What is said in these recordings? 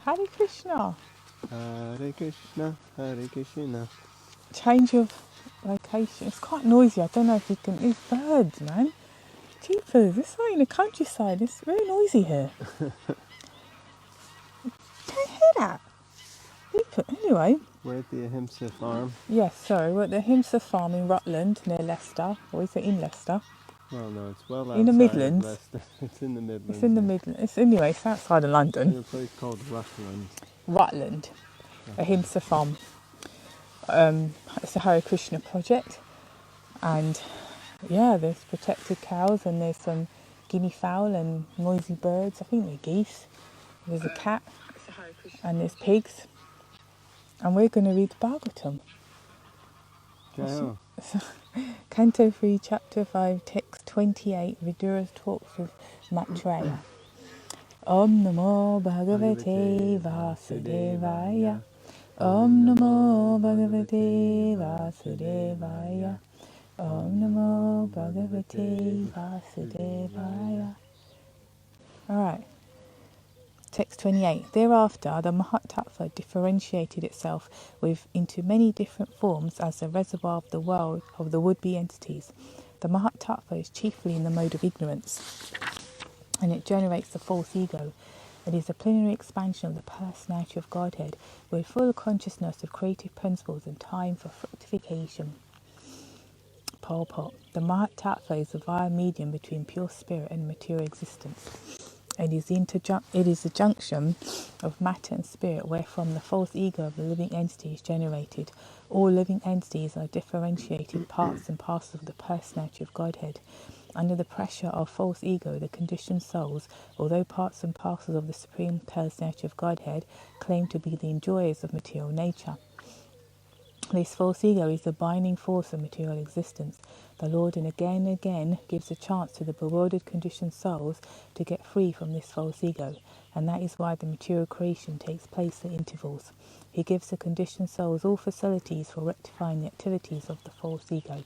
Hare Krishna. Hare Krishna, Hare Krishna. Change of location. It's quite noisy. I don't know if you can. It's birds, man. Jeepers, it's like in the countryside. It's very noisy here. Can you hear that? Anyway. We're at the Ahimsa farm. Yes, so we're at the Himsa farm in Rutland, near Leicester. Or is it in Leicester? Well, no, it's well In the outside of Midlands. Leicester. It's in the Midlands. It's in the Midlands. Anyway, it's outside of London. In a place called Rutland. Rutland. A Himsa farm. It's a Hare Krishna project. And yeah, there's protected cows and there's some guinea fowl and noisy birds. I think they're geese. There's a cat and there's pigs. And we're going to read the Bhagavatam. Jai-ho. Canto 3, Chapter 5, Text 28, Vidura's Talks with Maitreya. Om Namo Bhagavate Vasudevaya. Om Namo Bhagavate Vasudevaya. Om Namo Bhagavate Vasudevaya. Alright. Text 28. Thereafter, the Mahatattva differentiated itself into many different forms as the reservoir of the world of the would-be entities. The Mahatattva is chiefly in the mode of ignorance, and it generates the false ego. It is a plenary expansion of the personality of Godhead with full consciousness of creative principles and time for fructification. Purport. The Mahatattva is the via medium between pure spirit and material existence. It is the junction of matter and spirit wherefrom the false ego of the living entity is generated. All living entities are differentiated parts and parcels of the personality of Godhead. Under the pressure of false ego, the conditioned souls, although parts and parcels of the Supreme Personality of Godhead, claim to be the enjoyers of material nature. This false ego is the binding force of material existence. The Lord and again gives a chance to the bewildered conditioned souls to get free from this false ego, and that is why the material creation takes place at intervals. He gives the conditioned souls all facilities for rectifying the activities of the false ego,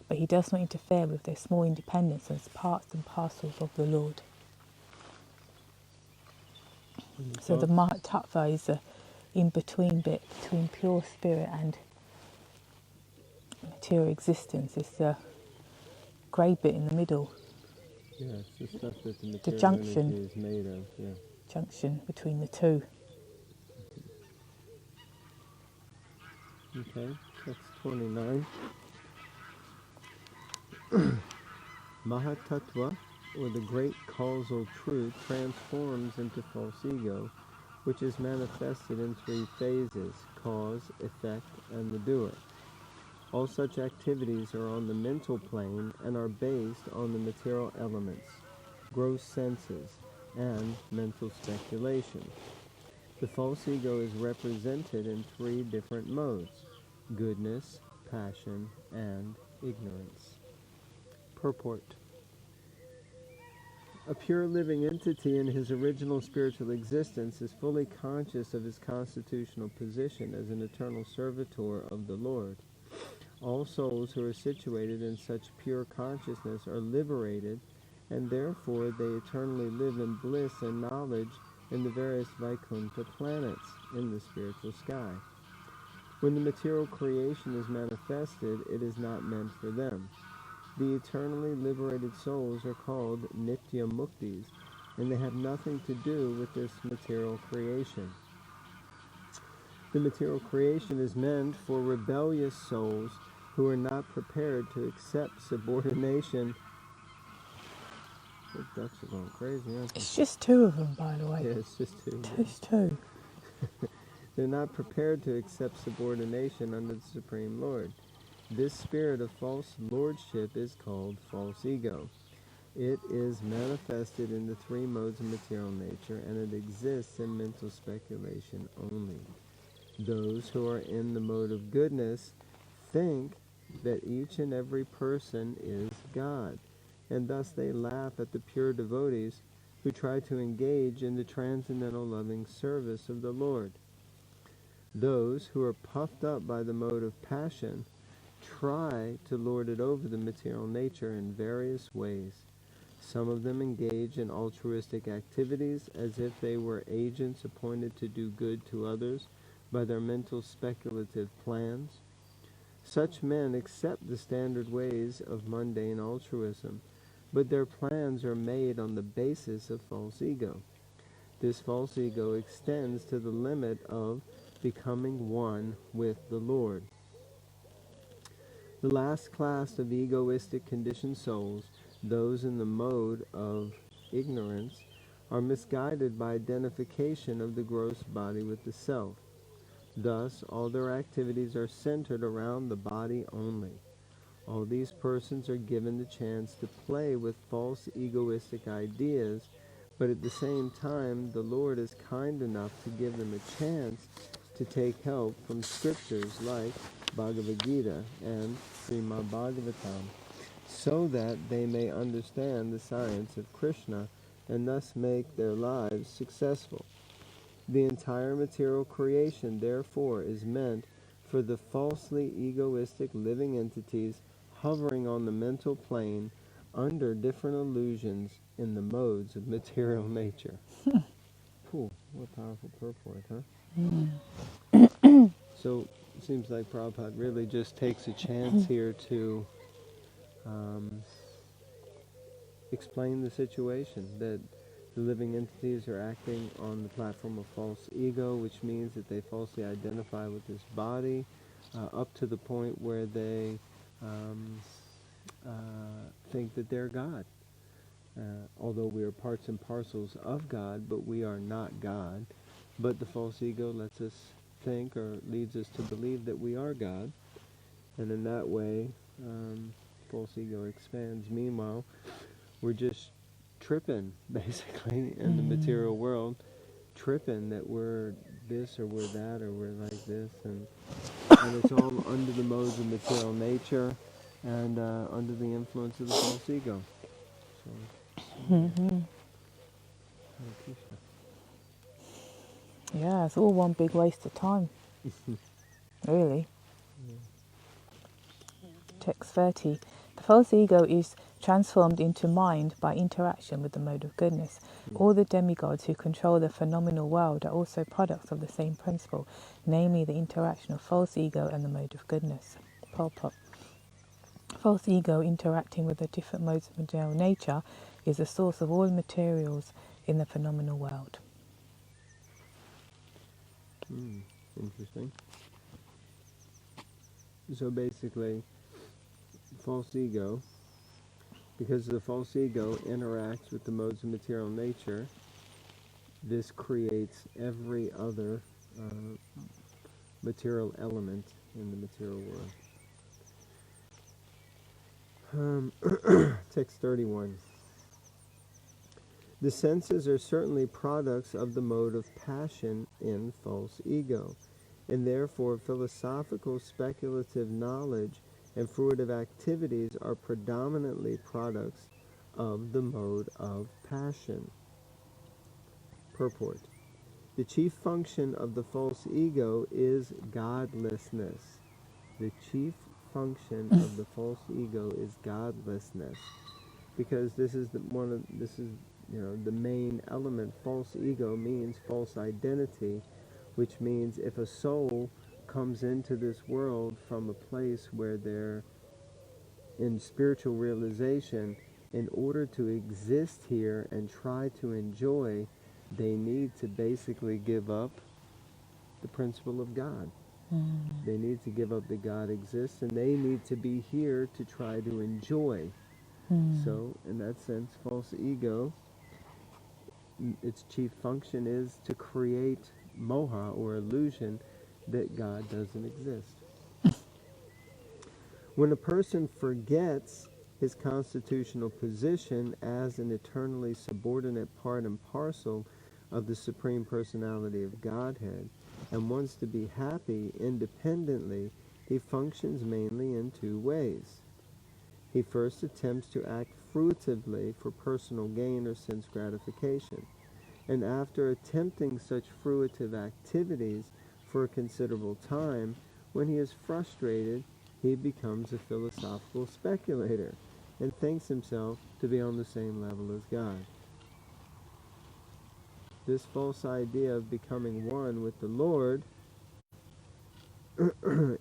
but he does not interfere with their small independence as parts and parcels of the Lord. So the Mahatattva is the in-between bit between pure spirit and material existence. It's the grey bit in the middle. Yeah, it's the stuff that the material junction. energy is made of. Yeah. Junction between the two. Okay, text 29. Mahatattva, or the great causal truth, transforms into false ego, which is manifested in three phases: cause, effect, and the doer. All such activities are on the mental plane and are based on the material elements, gross senses, and mental speculation. The false ego is represented in three different modes: goodness, passion, and ignorance. Purport. A pure living entity in his original spiritual existence is fully conscious of his constitutional position as an eternal servitor of the Lord. All souls who are situated in such pure consciousness are liberated, and therefore they eternally live in bliss and knowledge in the various Vaikuntha planets in the spiritual sky. When the material creation is manifested, it is not meant for them. The eternally liberated souls are called Nitya Muktis, and they have nothing to do with this material creation. The material creation is meant for rebellious souls who are not prepared to accept subordination. The ducks are going crazy, aren't they? It's just two of them, by the way. Yeah, it's just two. Just two. They're not prepared to accept subordination under the Supreme Lord. This spirit of false lordship is called false ego. It is manifested in the three modes of material nature, and it exists in mental speculation only. Those who are in the mode of goodness think that each and every person is God, and thus they laugh at the pure devotees who try to engage in the transcendental loving service of the Lord. Those who are puffed up by the mode of passion try to lord it over the material nature in various ways. Some of them engage in altruistic activities as if they were agents appointed to do good to others by their mental speculative plans. Such men accept the standard ways of mundane altruism, but their plans are made on the basis of false ego. This false ego extends to the limit of becoming one with the Lord. The last class of egoistic conditioned souls, those in the mode of ignorance, are misguided by identification of the gross body with the self. Thus, all their activities are centered around the body only. All these persons are given the chance to play with false egoistic ideas, but at the same time, the Lord is kind enough to give them a chance to take help from scriptures like Bhagavad Gita and Srimad Bhagavatam, so that they may understand the science of Krishna and thus make their lives successful. The entire material creation, therefore, is meant for the falsely egoistic living entities hovering on the mental plane under different illusions in the modes of material nature. Cool. What a powerful purport, huh? So, it seems like Prabhupada really just takes a chance here to explain the situation, that the living entities are acting on the platform of false ego, which means that they falsely identify with this body, up to the point where they think that they're God. Although we are parts and parcels of God, but we are not God. But the false ego lets us think, or leads us to believe, that we are God. And in that way, false ego expands. Meanwhile, we're just tripping, basically, in the material world, tripping that we're this or we're that or we're like this, and it's all under the modes of material nature and under the influence of the false ego. So, Hare Krishna. Yeah, it's all one big waste of time, really. Text 30. The false ego is transformed into mind by interaction with the mode of goodness. All the demigods who control the phenomenal world are also products of the same principle, namely the interaction of false ego and the mode of goodness. Purport. False ego interacting with the different modes of material nature is the source of all materials in the phenomenal world. Interesting. So basically, false ego, because the false ego interacts with the modes of material nature, this creates every other material element in the material world. Text 31. The senses are certainly products of the mode of passion in false ego, and therefore philosophical speculative knowledge and fruitive activities are predominantly products of the mode of passion. Purport. The chief function of the false ego is godlessness. The chief function of the false ego is godlessness, because this is the main element. False ego means false identity, which means if a soul comes into this world from a place where they're in spiritual realization, in order to exist here and try to enjoy, they need to basically give up the principle of God. They need to give up that God exists, and they need to be here to try to enjoy. So, in that sense, false ego, its chief function is to create moha, or illusion, that God doesn't exist. When a person forgets his constitutional position as an eternally subordinate part and parcel of the Supreme Personality of Godhead and wants to be happy independently, he functions mainly in two ways. He first attempts to act fruitively for personal gain or sense gratification, and after attempting such fruitive activities for a considerable time, when he is frustrated, he becomes a philosophical speculator and thinks himself to be on the same level as God. This false idea of becoming one with the Lord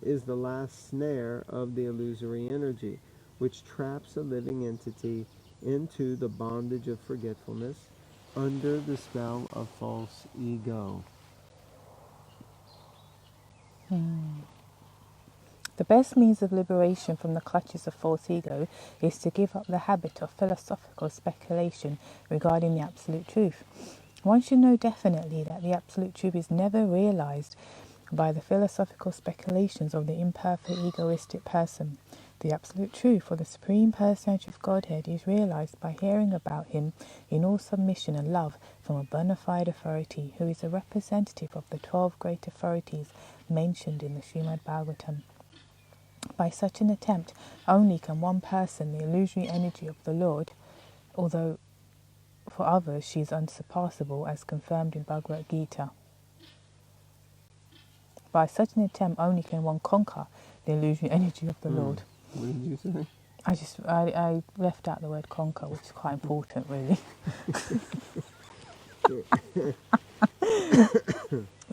is the last snare of the illusory energy, which traps a living entity into the bondage of forgetfulness under the spell of false ego. The best means of liberation from the clutches of false ego is to give up the habit of philosophical speculation regarding the Absolute Truth. One should know definitely that the Absolute Truth is never realized by the philosophical speculations of the imperfect egoistic person. The Absolute Truth, or the Supreme Personality of Godhead, is realized by hearing about Him in all submission and love from a bona fide authority who is a representative of the 12 great authorities mentioned in the Srimad Bhagavatam. By such an attempt, only can one person the illusory energy of the Lord, although for others she is unsurpassable, as confirmed in Bhagavad Gita. By such an attempt, only can one conquer the illusory energy of the Lord. What did you say? I left out the word conquer, which is quite important, really.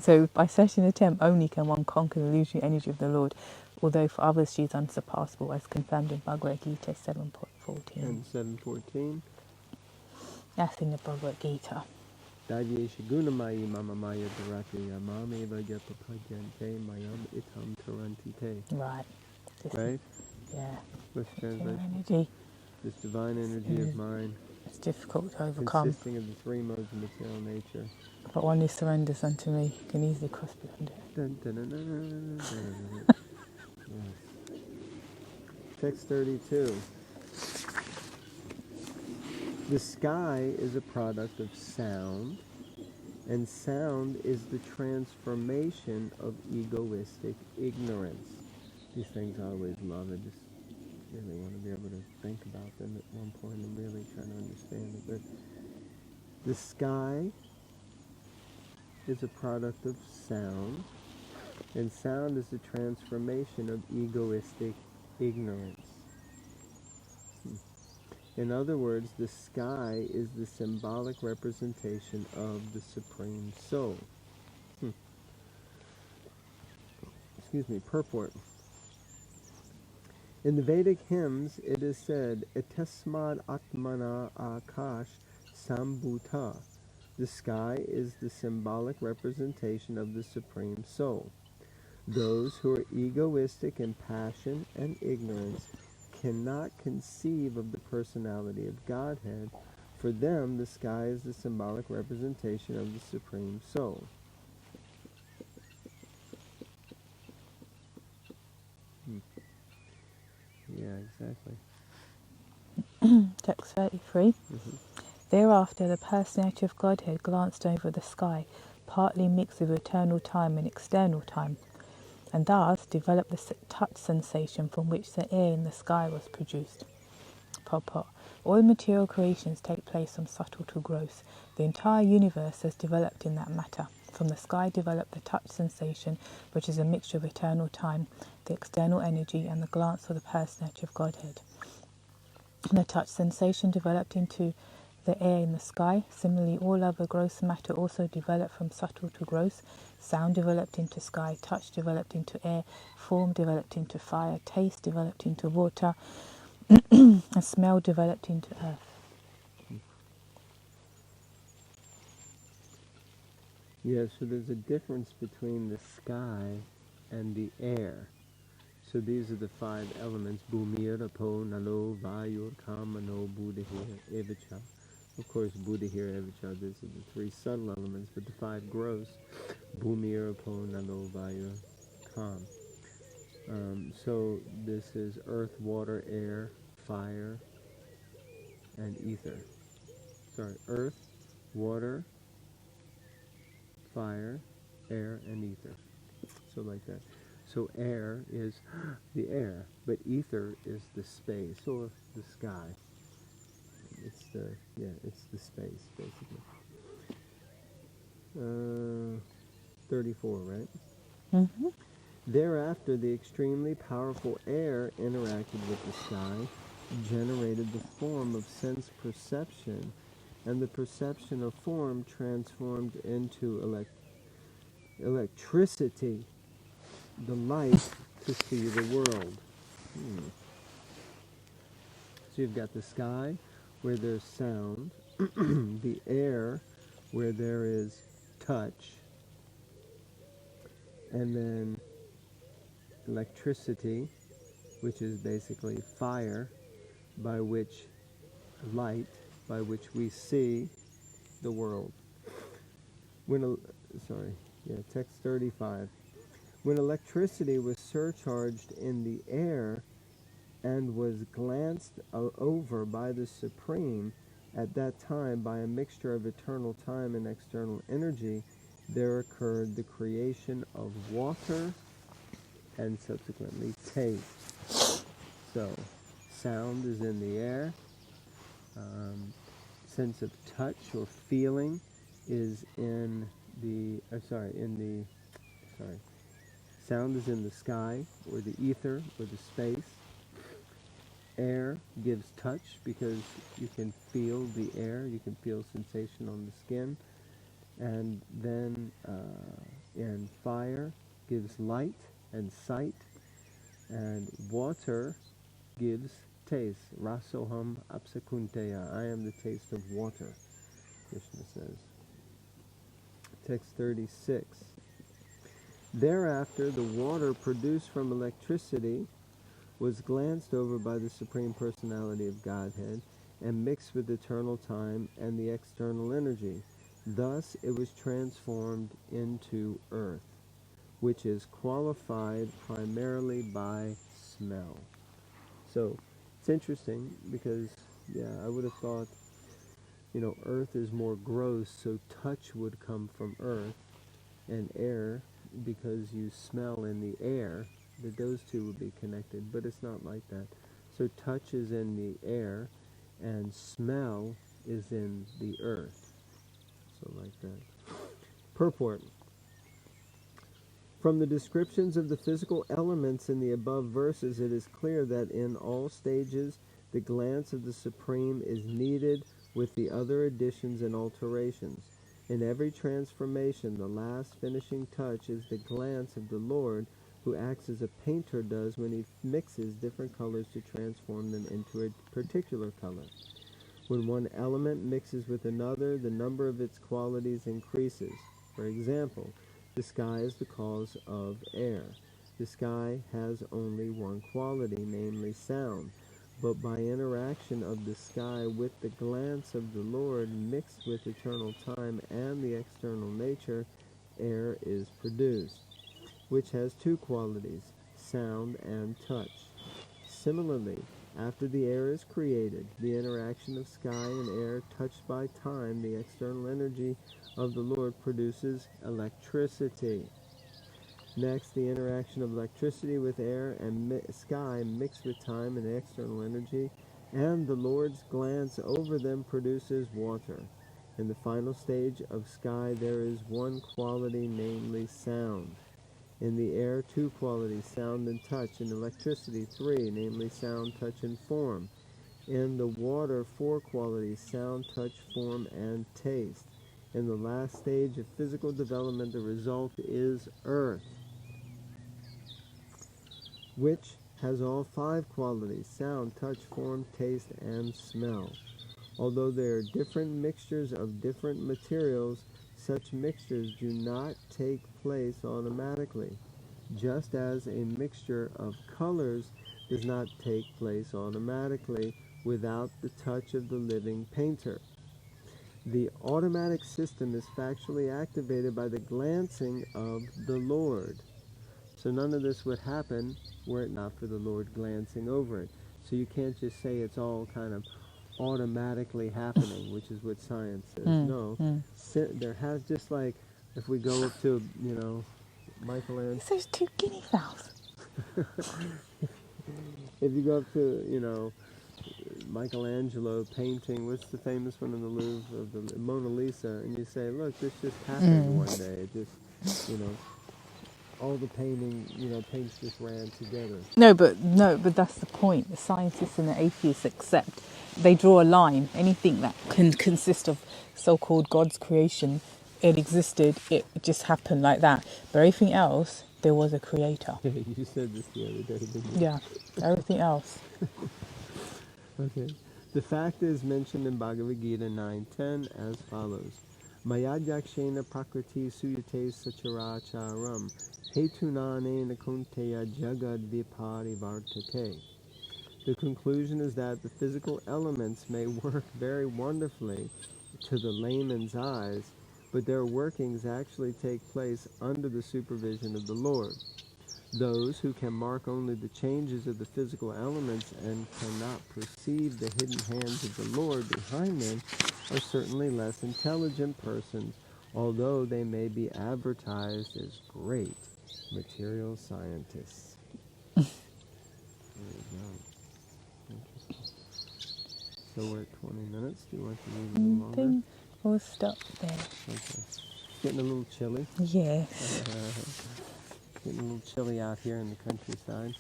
So, by such an attempt, only can one conquer the illusory energy of the Lord, although for others she is unsurpassable, as confirmed in Bhagavad Gita 7.14. And 7:14. That's in the Bhagavad Gita. Davyesha gunamayi mama maya dharati yamameva yapapajante mayam itam tarantite. Right. Right? Yeah. What's the translation? Energy. This divine energy of mine, It's difficult to overcome, consisting of the three modes of material nature. but one who surrenders unto me can easily cross beyond it. Dun, dun, dun, dun, dun, dun, dun. Yes. Text 32. The sky is a product of sound, and sound is the transformation of egoistic ignorance. These things I always love. I just really want to be able to think about them at one point and really try to understand it. But the sky is a product of sound, and sound is the transformation of egoistic ignorance. In other words, the sky is the symbolic representation of the Supreme Soul. Excuse me, purport. In the Vedic hymns, it is said, Etasmad Atmana Akash Sambhuta. The sky is the symbolic representation of the Supreme Soul. Those who are egoistic in passion and ignorance cannot conceive of the personality of Godhead. For them, the sky is the symbolic representation of the Supreme Soul. Yeah, exactly. Text 33. Thereafter the personality of Godhead glanced over the sky, partly mixed with eternal time and external time, and thus developed the touch sensation from which the air in the sky was produced. Purport. All material creations take place from subtle to gross. The entire universe has developed in that matter. From the sky developed the touch sensation, which is a mixture of eternal time, the external energy, and the glance of the personality of Godhead. The touch sensation developed into the air in the sky. Similarly, all other gross matter also developed from subtle to gross. Sound developed into sky, touch developed into air, form developed into fire, taste developed into water, and smell developed into earth. Yeah, so there's a difference between the sky and the air. So these are the five elements: Bhumir, Apo, Nalo, Vayur, Kamano, Buddhahir, Evacha. Of course, Buddhahir, Evacha, these are the three subtle elements, but the five gross: Bhumir, Apo, Nalo, Vayur, Kam. So this is earth, water, air, fire, and ether. Sorry, earth, water, fire, air, and ether. So like that. So air is the air, but ether is the space or the sky. It's the space basically. 34, right? Mm-hmm. Thereafter, the extremely powerful air interacted with the sky, generated the form of sense perception, and the perception of form transformed into electricity, the light to see the world. So you've got the sky where there's sound, the air where there is touch, and then electricity, which is basically fire, by which light, by which we see the world. Text 35. When electricity was surcharged in the air and was glanced over by the Supreme, at that time, by a mixture of eternal time and external energy, there occurred the creation of water and subsequently taste. So, sound is in the air. Sense of touch or feeling is in the, sound is in the sky or the ether or the space. Air gives touch because you can feel the air, you can feel sensation on the skin. And then, and fire gives light and sight. And water gives taste. Rasoham apsakunteya. I am the taste of water, Krishna says. Text 36. Thereafter, the water produced from electricity was glanced over by the Supreme Personality of Godhead and mixed with eternal time and the external energy. Thus, it was transformed into earth, which is qualified primarily by smell. So, it's interesting because, I would have thought, earth is more gross, so touch would come from earth, and air, because you smell in the air, that those two would be connected, but it's not like that. So touch is in the air, and smell is in the earth. So like that. Purport. From the descriptions of the physical elements in the above verses, it is clear that in all stages, the glance of the Supreme is needed with the other additions and alterations. In every transformation, the last finishing touch is the glance of the Lord, who acts as a painter does when he mixes different colors to transform them into a particular color. When one element mixes with another, the number of its qualities increases. For example, the sky is the cause of air. The sky has only one quality, namely sound. But by interaction of the sky with the glance of the Lord mixed with eternal time and the external nature, air is produced, which has two qualities, sound and touch. Similarly, after the air is created, the interaction of sky and air touched by time, the external energy of the Lord produces electricity. Next, the interaction of electricity with air and sky mixed with time and external energy, and the Lord's glance over them produces water. In the final stage of sky, there is one quality, namely sound. In the air, two qualities, sound and touch. In electricity, three, namely sound, touch, and form. In the water, four qualities, sound, touch, form, and taste. In the last stage of physical development, the result is earth, which has all five qualities, sound, touch, form, taste, and smell. Although they are different mixtures of different materials, such mixtures do not take place automatically, just as a mixture of colors does not take place automatically without the touch of the living painter. The automatic system is factually activated by the glancing of the Lord. So none of this would happen were it not for the Lord glancing over it. So you can't just say it's all kind of automatically happening, which is what science says. No, there has, just like if we go up to, Michelangelo. It's those two guinea fowls. If you go up to, Michelangelo painting, what's the famous one in the Louvre of the Mona Lisa, and you say, look, this just happened one day. It just, all the paints just ran together. No, but that's the point. The scientists and the atheists accept. They draw a line. Anything that can consist of so-called God's creation, it existed. It just happened like that. But everything else, there was a creator. You said this the other day, didn't you? Yeah, everything else. Okay. The fact is mentioned in Bhagavad Gita 9:10 as follows. Mayadyakshena prakriti suyate sacharacharam hetunanena kunteya jagad viparivartate. The conclusion is that the physical elements may work very wonderfully to the layman's eyes, but their workings actually take place under the supervision of the Lord. Those who can mark only the changes of the physical elements and cannot perceive the hidden hands of the Lord behind them are certainly less intelligent persons, although they may be advertised as great material scientists. There we go. Interesting. So we're at 20 minutes. Do you want to leave a little I longer? think we'll stop there. Okay. Getting a little chilly. Yes. Getting a little chilly out here in the countryside.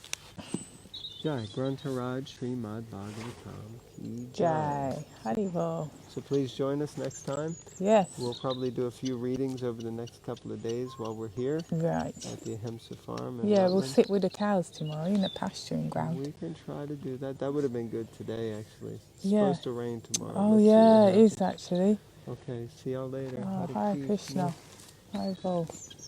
Jai, Grantharaj Srimad Bhagavatam Ki Jai. Jai. Haribol. So please join us next time. Yes. We'll probably do a few readings over the next couple of days while we're here Right. at the Ahimsa farm. And Yeah, we'll wetland. sit with the cows tomorrow in the pasturing ground. We can try to do that. That would have been good today, actually. It's Yeah. supposed to rain tomorrow. Oh Let's see yeah, what it happens. is actually. Okay, see y'all later. Oh, Hare Hare Krishna. Haribol.